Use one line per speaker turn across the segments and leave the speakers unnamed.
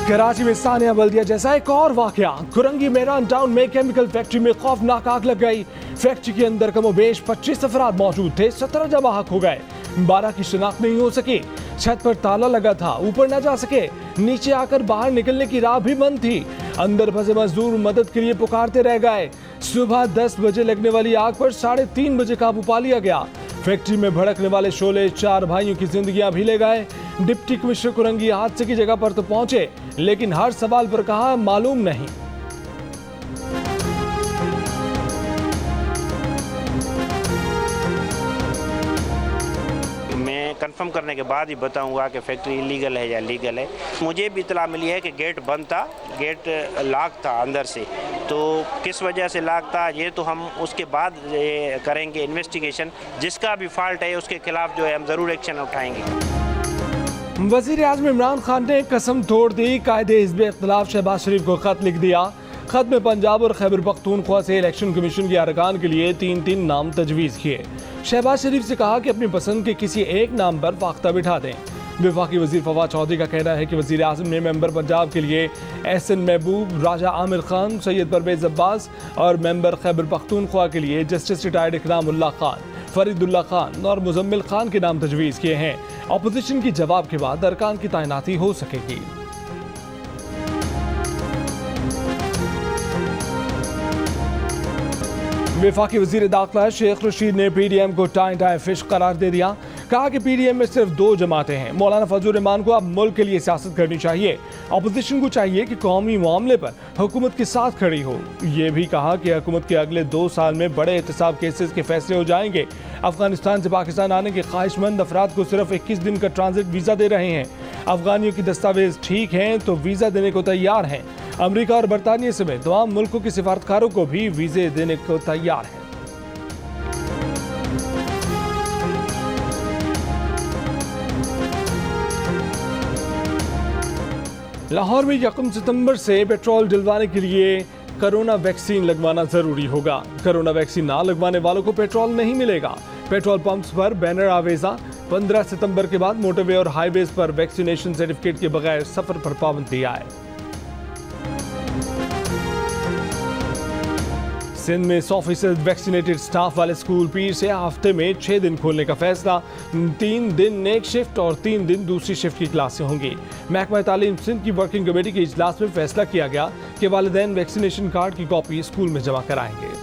कराची में सानिया बल्दिया जैसा एक और वाकया। कुरंगी मेरान टाउन में केमिकल फैक्ट्री में खौफनाक आग लग गई। फैक्ट्री के अंदर कमोबेश 25 अफराद मौजूद थे, 17 जमा हक हो गए, 12 की शिनाख्त नहीं हो सकी। छत पर ताला लगा था, ऊपर न जा सके, नीचे आकर बाहर निकलने की राह भी बंद थी। अंदर फंसे मजदूर मदद के लिए पुकारते रह गए। सुबह 10 बजे लगने वाली आग पर 3:30 बजे काबू पा लिया गया। फैक्ट्री में भड़कने वाले शोले 4 भाइयों की जिंदगियां भी ले गए। डिप्टी कमिश्नर कुरंगी हादसे की जगह पर तो पहुंचे, लेकिन हर सवाल पर कहा मालूम नहीं।
मैं कंफर्म करने के बाद ही बताऊंगा कि फैक्ट्री इलीगल है या लीगल है। मुझे भी इतला मिली है कि गेट बंद था, गेट लॉक था अंदर से, तो किस वजह से लॉक था ये तो हम उसके बाद करेंगे इन्वेस्टिगेशन। जिसका भी फॉल्ट है उसके खिलाफ जो है हम ज़रूर एक्शन उठाएंगे।
वज़ीर आज़म इमरान खान ने कसम तोड़ दी, कायदे हिज़्ब इख्तिलाफ शहबाज शरीफ को खत लिख दिया। खत में पंजाब और खैबर पख्तूनख्वा से इलेक्शन कमीशन के अरकान के लिए 3-3 नाम तजवीज़ किए। शहबाज शरीफ से कहा कि अपनी पसंद के किसी एक नाम पर वाख्ता बिठा दें। वफाकी वज़ीर फवाद चौधरी का कहना है कि वज़ीर आज़म ने मेंबर पंजाब के लिए एहसन महबूब, राजा आमिर खान, सैयद परवेज़ अब्बास और मेंबर खैबर पख्तूनख्वा के लिए जस्टिस रिटायर्ड इकरामुल्लाह खान, फरीदुल्लाह खान और मुजम्मिल खान के नाम तजवीज़ किए हैं। अपोजिशन की जवाब के बाद अरकान की तैनाती हो सकेगी। वफाकी वज़ीर दाखिला शेख रशीद ने PDM को टाइम फिश करार दे दिया। कहा कि PDM में सिर्फ 2 जमातें हैं। मौलाना फजलुर रहमान को अब मुल्क के लिए सियासत करनी चाहिए। अपोजिशन को चाहिए कि कौमी मामले पर हुकूमत के साथ खड़ी हो। ये भी कहा कि हुकूमत के अगले 2 साल में बड़े एहतसाब केसेस के फैसले हो जाएंगे। अफगानिस्तान से पाकिस्तान आने के ख्वाहिशमंद अफराद को सिर्फ 21 दिन का ट्रांजिट वीज़ा दे रहे हैं। अफगानियों की दस्तावेज ठीक हैं तो वीज़ा देने को तैयार हैं। अमेरिका और बरतानिया समेत तमाम मुल्कों के सिफारतकारों को भी वीज़े देने को तैयार हैं। लाहौर में 1 सितंबर से पेट्रोल डलवाने के लिए कोरोना वैक्सीन लगवाना जरूरी होगा। कोरोना वैक्सीन ना लगवाने वालों को पेट्रोल नहीं मिलेगा। पेट्रोल पंप्स पर बैनर आवेजा। 15 सितंबर के बाद मोटरवे और हाईवेज पर वैक्सीनेशन सर्टिफिकेट के बगैर सफर पर पाबंदी आए। सिंध में 100% वैक्सीनेटेड स्टाफ वाले स्कूल पीर से हफ्ते में 6 दिन खोलने का फैसला। 3 दिन एक शिफ्ट और 3 दिन दूसरी शिफ्ट की क्लासें होंगी। महकमा तालीम सिंध की वर्किंग कमेटी के इजलास में फैसला किया गया कि वालिदैन वैक्सीनेशन कार्ड की कॉपी स्कूल में जमा कराएंगे।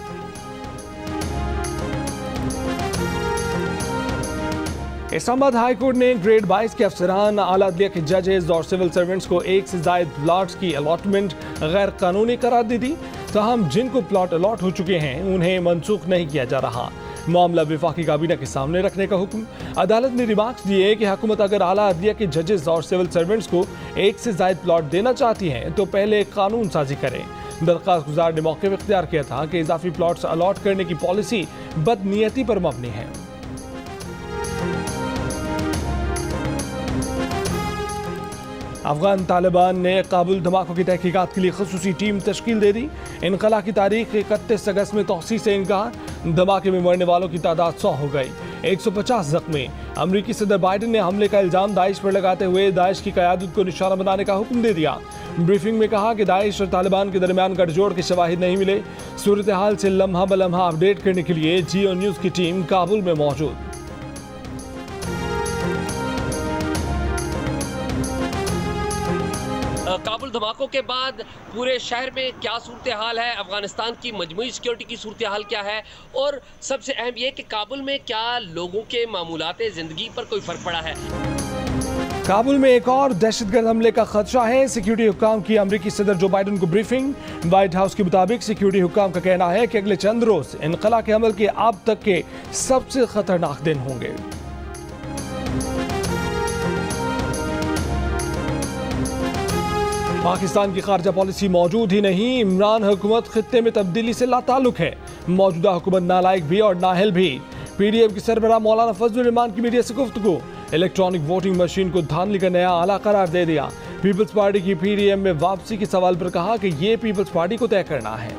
इस्लामाबाद हाई कोर्ट ने ग्रेड 22 के अफसरान, आला अदलिया के जजेस और सिविल सर्वेंट्स को 1 से ज़ायद प्लॉट्स की अलॉटमेंट गैर कानूनी करार दे दी। ताहम जिनको प्लॉट अलॉट हो चुके हैं उन्हें मनसूख नहीं किया जा रहा। मामला वफाकी काबीना के सामने रखने का हुक्म। अदालत ने रिमार्क्स दिए कि हुकूमत अगर आला अदलिया के जजेस और सिविल सर्वेंट्स को 1 से ज़ायद प्लॉट देना चाहती हैं तो पहले कानून साजी करें। दरख्वास्त गुजार ने मौके पर इख्तियार किया था कि इजाफी प्लॉट्स अलॉट करने की पॉलिसी बदनीयती पर मबनी है। अफगान तालिबान ने काबुल धमाकों की तहकीकात के लिए खसूसी टीम तश्कील दे दी। इनकला की तारीख 31 अगस्त में तौसीह से इनकार। धमाके में मरने वालों की तादाद 100 हो गई, 150 जख्मी। अमरीकी सदर बाइडन ने हमले का इल्जाम दाइश पर लगाते हुए दाइश की क़यादत को निशाना बनाने का हुक्म दे दिया। ब्रीफिंग में कहा कि दाइश और तालिबान के दरमियान गठजोड़ के शवाहिद नहीं मिले। सूरत हाल से लम्हा ब लम्हा अपडेट करने के लिए जियो न्यूज़ की टीम काबुल में मौजूद।
काबुल धमाकों के बाद पूरे शहर में क्या सूरत हाल है, अफगानिस्तान की मजमूई सिक्योरिटी की सूरत हाल क्या है, और सबसे अहम यह कि काबुल में क्या लोगों के मामूलात ज़िंदगी पर कोई फ़र्क पड़ा है।
काबुल में एक और दहशतगर्द हमले का खदशा है। सिक्योरिटी हुक्काम की अमरीकी सदर जो बाइडन को ब्रीफिंग। व्हाइट हाउस के मुताबिक सिक्योरिटी हुक्काम का कहना है कि अगले चंद रोज इनकला के अमल के अब तक के सबसे खतरनाक दिन होंगे। पाकिस्तान की खारजा पॉलिसी मौजूद ही नहीं। इमरान हुकूमत खित्ते में तब्दीली से लाताल्लुक है। मौजूदा हुकूमत नालायक भी और नाहल भी। PDM की सरबराह मौलाना फजलुर रहमान की मीडिया से गुफ्तगू। इलेक्ट्रॉनिक वोटिंग मशीन को धांधली का नया आला करार दे दिया। पीपल्स पार्टी की PDM में वापसी के सवाल पर कहा कि ये पीपल्स पार्टी को तय करना है।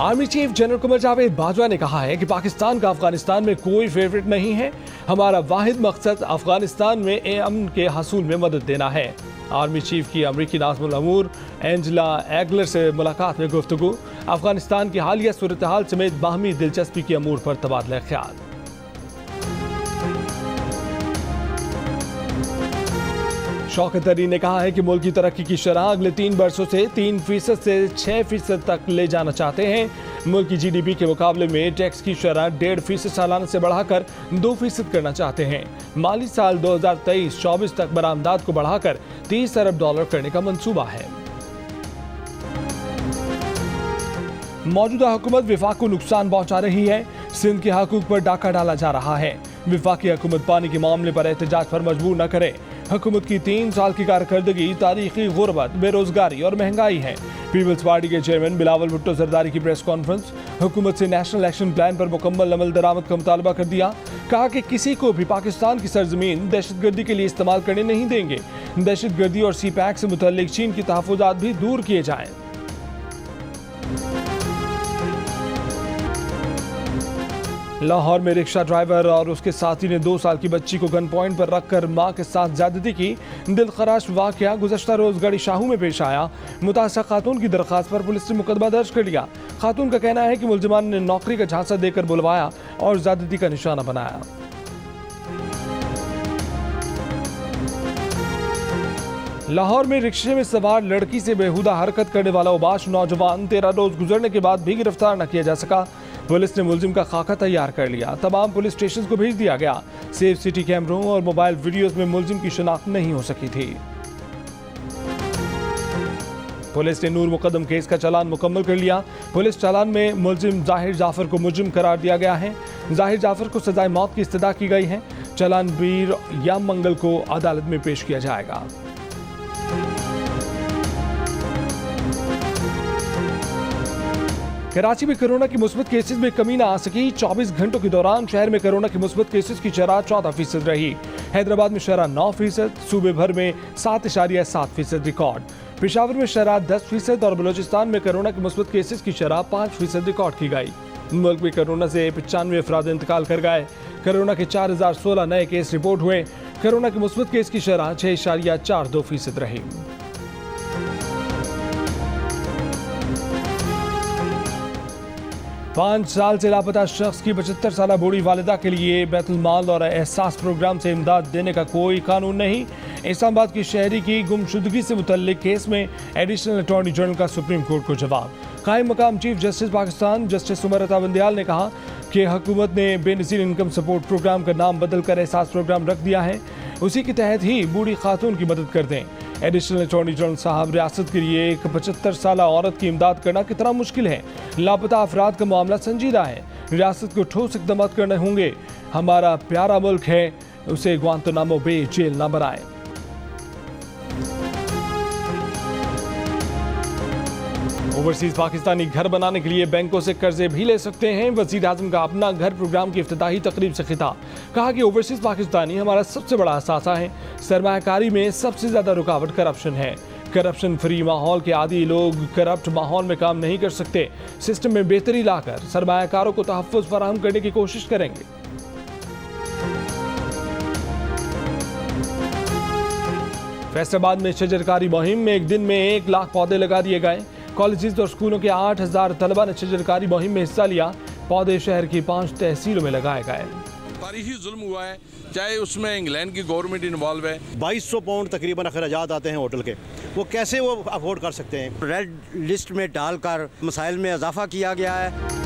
Army chief general Kumar Javed Bajwa ने कहा है कि पाकिस्तान का अफगानिस्तान में कोई फेवरेट नहीं है। हमारा वाहिद मकसद अफगानिस्तान में अमन के हसूल में मदद देना है। आर्मी चीफ की अमरीकी नाज़िमुल अमूर एंजेला एगलर से मुलाकात में गुफ्तगू, अफगानिस्तान की हालिया सूरत हाल समेत बाहमी दिलचस्पी के अमूर पर तबादला ख्याल। शौकत अली ने कहा है कि मुल्क की तरक्की की शरह अगले 3 वर्षों से 3% से 6% तक ले जाना चाहते हैं। मुल्क की GDP के मुकाबले में टैक्स की शरह 1.5% सालाना से बढ़ाकर 2% करना चाहते हैं। माली साल 2023-24 तक बरामदात को बढ़ाकर $30 अरब करने का मंसूबा है। मौजूदा हुकूमत विफाक को नुकसान पहुंचा रही है। सिंध के हकूक पर डाका डाला जा रहा है। विफाकी हुकूमत पानी के मामले पर एहतजाज पर मजबूर न करे। हुकूमत की 3 साल की कारकर्दगी तारीखी गुर्बत, बेरोजगारी और महंगाई है। पीपल्स पार्टी के चेयरमैन बिलावल भुट्टो जरदारी की प्रेस कॉन्फ्रेंस, हुकूमत से नेशनल एक्शन प्लान पर मुकम्मल अमल दरामद का मुतालबा कर दिया। कहा कि किसी को भी पाकिस्तान की सरजमीन दहशतगर्दी के लिए इस्तेमाल करने नहीं देंगे। दहशतगर्दी और CPAC से मुतल्लिक चीन की तहफ़्फ़ुज़ात भी दूर किए जाएं। लाहौर में रिक्शा ड्राइवर और उसके साथी ने 2 साल की बच्ची को गन पॉइंट पर रखकर मां के साथ ज्यादती की। दिलखराश वाकया गुज़श्ता रोज गढ़ी शाहू में पेश आया। मुतासरा खातून की दरख्वास्त पर पुलिस ने मुकदमा दर्ज कर लिया। खातून का कहना है कि मुलजिमान ने नौकरी का झांसा देकर बुलवाया और ज्यादती का निशाना बनाया। लाहौर में रिक्शे में सवार लड़की से बेहुदा हरकत करने वाला उबाश नौजवान 13 रोज गुजरने के बाद भी गिरफ्तार न किया जा सका। पुलिस ने मुलजिम का खाका तैयार कर लिया। तमाम पुलिस स्टेशन को भेज दिया गया। सेफ सिटी कैमरों और मोबाइल वीडियोस में मुलजिम की शिनाख्त नहीं हो सकी थी। पुलिस ने नूर मुकदम केस का चालान मुकम्मल कर लिया। पुलिस चालान में मुलजिम जाहिर जाफर को मुजरिम करार दिया गया है। जाहिर जाफर को सजाए मौत की इस्तदा की गई है। चालान वीर या मंगल को अदालत में पेश किया जाएगा। कराची में कोरोना की मुस्बत केसेस में कमी न आ सकी। 24 घंटों के दौरान शहर में कोरोना की मुस्बत केसेस की शरह 14% रही। हैदराबाद में शरह 9%, सूबे भर में 7.7% रिकॉर्ड। पेशावर में शरह 10% और बलोचिस्तान में कोरोना की मुस्बत केसेस की शरह 5% रिकॉर्ड की गई। मुल्क में कोरोना से 95 अफराद इंतकाल कर गए। कोरोना के 4016 नए केस रिपोर्ट हुए। कोरोना की मुस्बत केस की शरह 6.42% रही। पाँच साल से लापता शख्स की 75 साल बूढ़ी वालिदा के लिए बैतुल माल और एहसास प्रोग्राम से इमदाद देने का कोई कानून नहीं। इस्लामाबाद की शहरी की गुमशुदगी से मुतल्लिक केस में एडिशनल अटॉर्नी जनरल का सुप्रीम कोर्ट को जवाब। कायम मकाम chief justice Pakistan justice Umar Ata Bandial ने कहा कि हुकूमत ने बेनज़ीर इनकम सपोर्ट प्रोग्राम का नाम बदल कर एहसास प्रोग्राम रख दिया है। उसी के तहत ही बूढ़ी खातून की मदद कर दें। एडिशनल अटॉर्नी जनरल साहब, रियासत के लिए एक 75 साल औरत की इमदाद करना कितना मुश्किल है। लापता अफराद का मामला संजीदा है। रियासत को ठोस इक़दाम करने होंगे। हमारा प्यारा मुल्क है, उसे ग्वांतानामो बे जेल न बनाए। ओवरसीज पाकिस्तानी घर बनाने के लिए बैंकों से कर्जे भी ले सकते हैं। वज़ीर आज़म का अपना घर प्रोग्राम की इफ्तिताही तकरीब से खिताब। कहा कि ओवरसीज पाकिस्तानी हमारा सबसे बड़ा असासा है। सरमायाकारी में सबसे ज़्यादा रुकावट करप्शन है। करप्शन फ्री माहौल के आदी लोग करप्ट माहौल में काम नहीं कर सकते। सिस्टम में बेहतरी लाकर सरमायाकारों को तहफ़्फ़ुज़ फराहम करने की कोशिश करेंगे। फैसलाबाद में शजरकारी मुहिम में एक दिन में 1 लाख पौधे लगा दिए गए। कॉलेजेस और स्कूलों के 8000 तलबा ने शजरकारी मुहिम में हिस्सा लिया। पौधे शहर की 5 तहसीलों में लगाए गए।
तारीखी जुल्म हुआ है, चाहे उसमें इंग्लैंड की गवर्नमेंट इन्वॉल्व है।
2200 पाउंड तकरीबन अखराजात आते हैं होटल के, वो कैसे वो अफोर्ड कर सकते हैं। रेड लिस्ट में डालकर मसाइल में इजाफा किया गया है।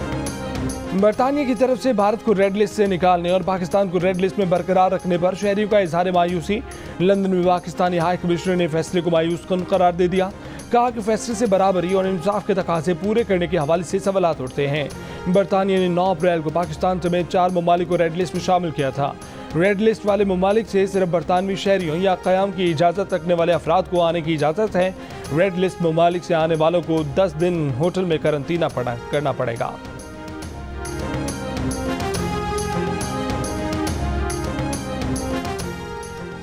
बरतानिया की तरफ से भारत को रेड लिस्ट से निकालने और पाकिस्तान को रेड लिस्ट में बरकरार रखने पर शहरियों का इजहार मायूसी। लंदन में पाकिस्तानी हाई कमिश्नर ने फैसले को मायूस कुन करार दे दिया। कहा कि फैसले से बराबरी और इंसाफ के तकाजे पूरे करने के हवाले से सवालात उठते हैं। बरतानिया ने 9 अप्रैल को पाकिस्तान समेत 4 ममालिक को रेड लिस्ट में शामिल किया था। रेड लिस्ट वाले ममालिक से सिर्फ बरतानवी शहरियों या क़याम की इजाज़त रखने वाले अफराद को आने की इजाज़त है। रेड लिस्ट ममालिक से आने वालों को 10 दिन होटल में करंतना करना पड़ेगा।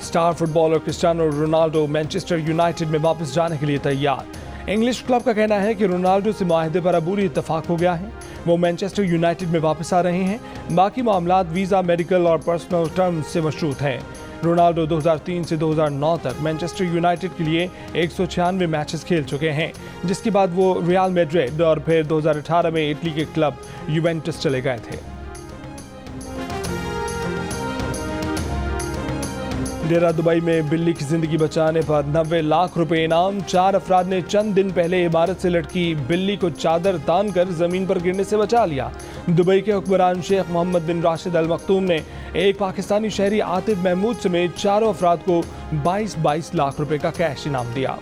Star footballer Cristiano Ronaldo Manchester United में वापस जाने के लिए तैयार। इंग्लिश क्लब का कहना है कि रोनाल्डो से मुआहदे पर अबूरी इत्तफाक हो गया है। वो मैनचेस्टर यूनाइटेड में वापस आ रहे हैं। बाकी मामलात वीज़ा, मेडिकल और पर्सनल टर्म्स से मशरूत हैं। रोनाल्डो 2003 से 2009 तक मैनचेस्टर यूनाइटेड के लिए 196 मैचेस खेल चुके हैं, जिसके बाद वो रियल मैड्रिड और फिर 2018 में इटली के क्लब यूवेंटस चले गए थे। डेरा दुबई में बिल्ली की जिंदगी बचाने पर 90 लाख रुपए इनाम। 4 अफराद ने चंद दिन पहले इमारत से लटकी बिल्ली को चादर तानकर जमीन पर गिरने से बचा लिया। दुबई के हुक्मरान शेख मोहम्मद बिन राशिद अल मखतूम ने एक पाकिस्तानी शहरी आतिफ महमूद समेत 4 अफराद को 22 लाख रुपए का कैश इनाम दिया।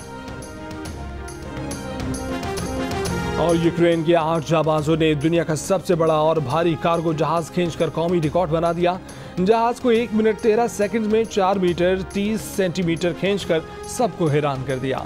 और यूक्रेन के 8 जाबाजों ने दुनिया का सबसे बड़ा और भारी कार्गो जहाज खींचकर कौमी रिकॉर्ड बना दिया। जहाज को 1 मिनट 13 सेकंड में 4 मीटर 30 सेंटीमीटर खींचकर सबको हैरान कर दिया।